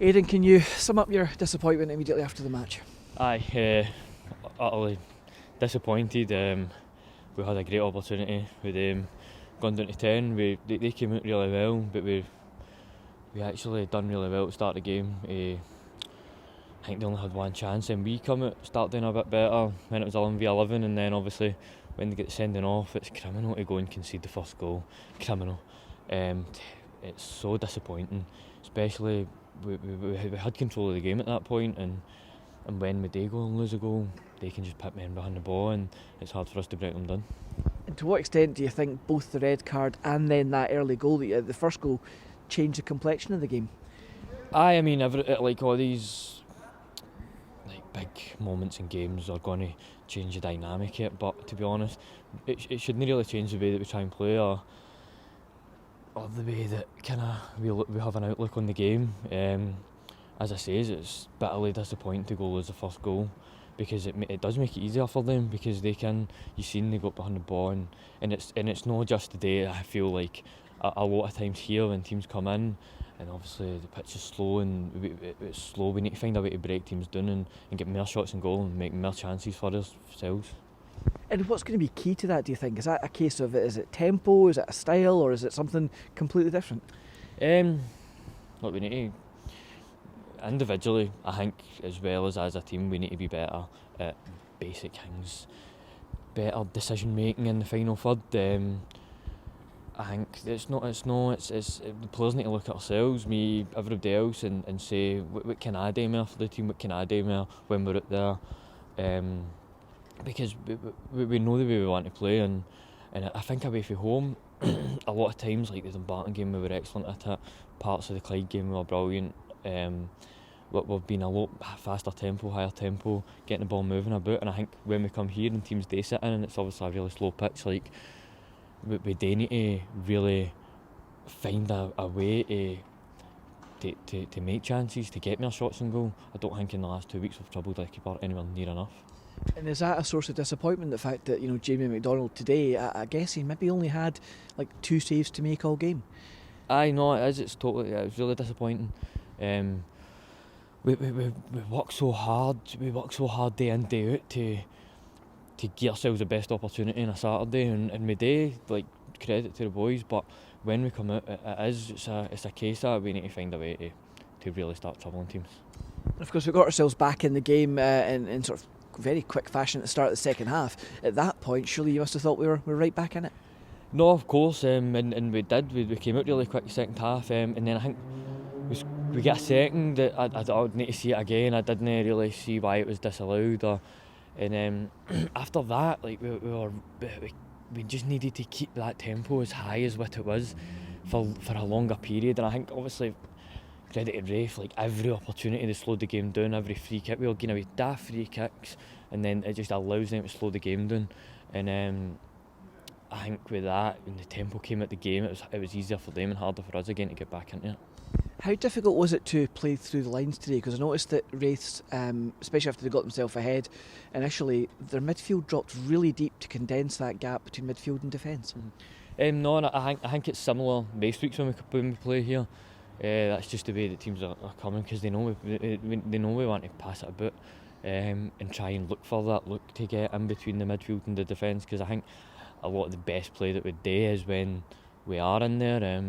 Aidan, can you sum up your disappointment immediately after the match? Utterly disappointed. We had a great opportunity with gone down to 10. They came out really well, but we actually done really well to start the game. I think they only had one chance, and we come out, start doing a bit better when it was 11v11, and then obviously when they get sending off, it's criminal to go and concede the first goal. Criminal. It's so disappointing, especially we had control of the game at that point, and when we do go and lose a goal, they can just put men behind the ball, and it's hard for us to break them down. And to what extent do you think both the red card and then that early goal, the first goal, changed the complexion of the game? I mean, all these big moments in games are going to change the dynamic of it, but to be honest, it shouldn't really change the way that we try and play or the way that we have an outlook on the game. As I say, it's bitterly disappointing to go lose the first goal, because it does make it easier for them, because you've seen they got behind the ball, and it's not just today. I feel like a lot of times here when teams come in, and obviously the pitch is slow and it's slow, we need to find a way to break teams down and get more shots on goal and make more chances for ourselves. And what's going to be key to that, do you think? Is that a case of, is it tempo, is it a style, or is it something completely different? Look, we need to, individually, I think, as well as a team, we need to be better at basic things, better decision making in the final third. I think the players need to look at ourselves, me, everybody else, and say, what can I do more for the team, what can I do more when we're out there, because we know the way we want to play, and I think away from home, a lot of times, like the Dumbarton game, we were excellent at it, parts of the Clyde game we were brilliant, we've been a lot faster tempo, higher tempo, getting the ball moving about, and I think when we come here and teams do sit in and it's obviously a really slow pitch, like we do need to really find a way to make chances, to get more shots on goal. I don't think in the last 2 weeks we've troubled the keeper anywhere near enough. And is that a source of disappointment, the fact that Jamie McDonald today, I guess he maybe only had like 2 saves to make all game? Aye, no, it is. It's really disappointing. We work so hard. We work so hard day in, day out to give ourselves the best opportunity on a Saturday, and we do, like, credit to the boys, but when we come out, it's a case that we need to find a way to really start troubling teams. And of course, we got ourselves back in the game in sort of very quick fashion at the start of the second half. At that point, surely you must have thought we were right back in it? No, of course, and we did. We came out really quick the second half, and then I think we get a second that I would need to see it again. I didn't really see why it was disallowed, and after that, like we just needed to keep that tempo as high as what it was for a longer period. And I think, obviously, credit to Raith, like every opportunity they slowed the game down, every free kick, we were getting away daft free kicks, and then it just allows them to slow the game down. And I think with that, when the tempo came at the game, it was easier for them and harder for us again to get back into it. How difficult was it to play through the lines today? Because I noticed that Raith's, especially after they got themselves ahead, initially their midfield dropped really deep to condense that gap between midfield and defence. No, and I think it's similar most weeks when we play here. That's just the way that teams are coming, because they know we want to pass it about, and try and look for that look to get in between the midfield and the defence, because I think a lot of the best play that we do is when we are in there.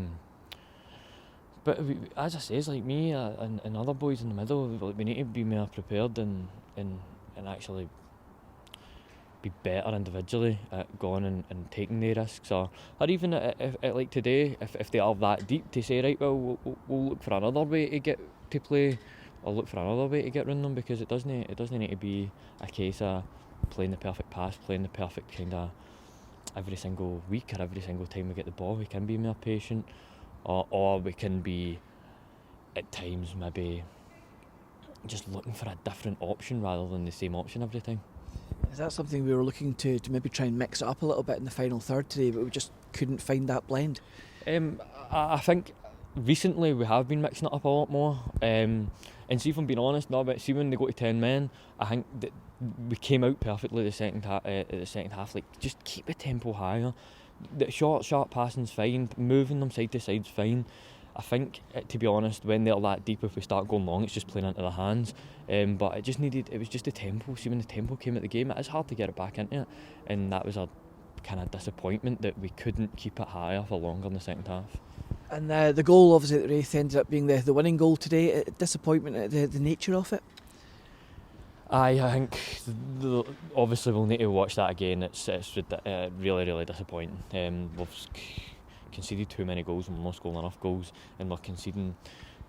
But as I say, it's like me and other boys in the middle, we need to be more prepared and actually be better individually at going and taking the risks, or even if like today, if they are that deep, to say, right, well, we'll look for another way to get to play, or look for another way to get round them, because it doesn't need to be a case of playing the perfect pass, playing the perfect kind of every single week or every single time we get the ball. We can be more patient, or we can be at times maybe just looking for a different option rather than the same option every time. Is that something we were looking to maybe try and mix it up a little bit in the final third today, but we just couldn't find that blend? I think recently we have been mixing it up a lot more, and see, if I'm being honest, see when they go to 10 men, I think that we came out perfectly the second half. Like, just keep the tempo higher. The sharp passing's fine, moving them side to side's fine. I think, to be honest, when they're that deep, if we start going long, it's just playing into their hands. But it was just the tempo. See, when the tempo came at the game, it is hard to get it back into it, and that was a kind of disappointment that we couldn't keep it higher for longer in the second half. And the goal, obviously, that Raith ended up being the winning goal today. Disappointment at the nature of it. I think obviously we'll need to watch that again. It's really, really disappointing. We've conceded too many goals and we're not scoring enough goals, and we're conceding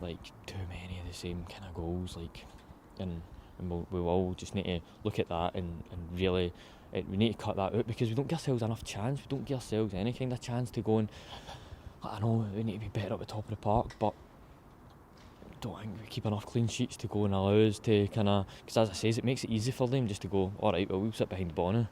like too many of the same kind of goals. And we will just need to look at that and really we need to cut that out, because we don't give ourselves enough chance. We don't give ourselves any kind of chance to go and. I know we need to be better at the top of the park, but don't think we keep enough clean sheets to go and allow us to kind of, because as I say, it makes it easy for them just to go, alright, well, we'll sit behind the ball now.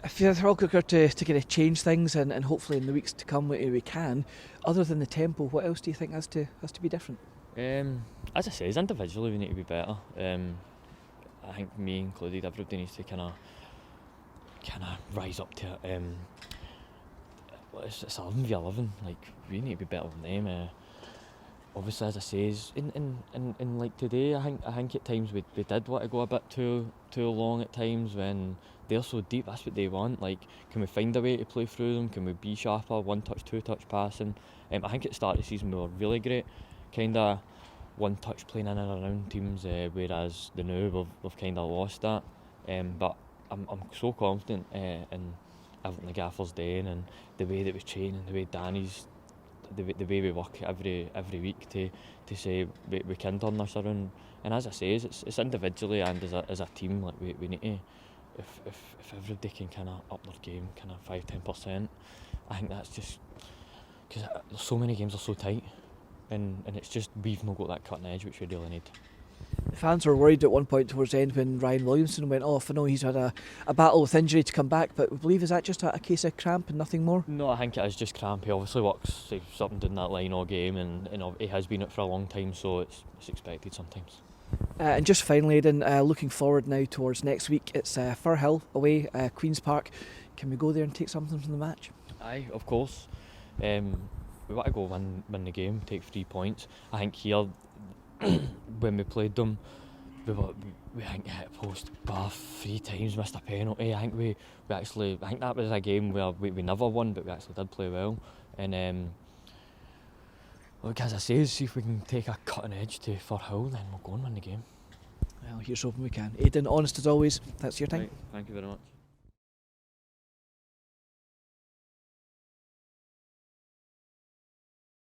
If you're Falkirk are to kind of change things and hopefully in the weeks to come we can, other than the tempo, what else do you think has to be different? As I say, individually we need to be better. I think me included, everybody needs to kind of rise up to it. It's 11v11, like we need to be better than them. Obviously, as I say, in like today, I think at times we did want to go a bit too long at times when they're so deep. That's what they want. Like, can we find a way to play through them? Can we be sharper? 1-touch, 2-touch passing. I think at the start of the season we were really great, kind of 1-touch playing in and around teams. Whereas the now we've kind of lost that. But I'm so confident in everything the gaffer's doing and the way that we train and the way Danny's. The way we work every week to say we can turn this around, and as I say, it's individually and as a team, like we need to, if everybody can kind of up their game kind of 5-10%, I think that's just because so many games are so tight, and it's just we've not got that cutting edge which we really need. The fans were worried at one point towards the end when Ryan Williamson went off. I know he's had a battle with injury to come back, but we believe, is that just a case of cramp and nothing more? No, I think it is just cramp. He obviously works something down that line all game, and he has been it for a long time, so it's expected sometimes. And just finally, Aidan, looking forward now towards next week, it's Firhill away, Queen's Park. Can we go there and take something from the match? Aye, of course. We want to go win the game, take 3 points. I think here, when we played them, we hit post bar 3 times, missed a penalty. I think I think that was a game where we never won, but we actually did play well. And look, as I say, see if we can take a cutting edge to Firhill, then we'll go and win the game. Well, here's hoping we can. Aidan, honest as always, that's your time. Right, thank you very much.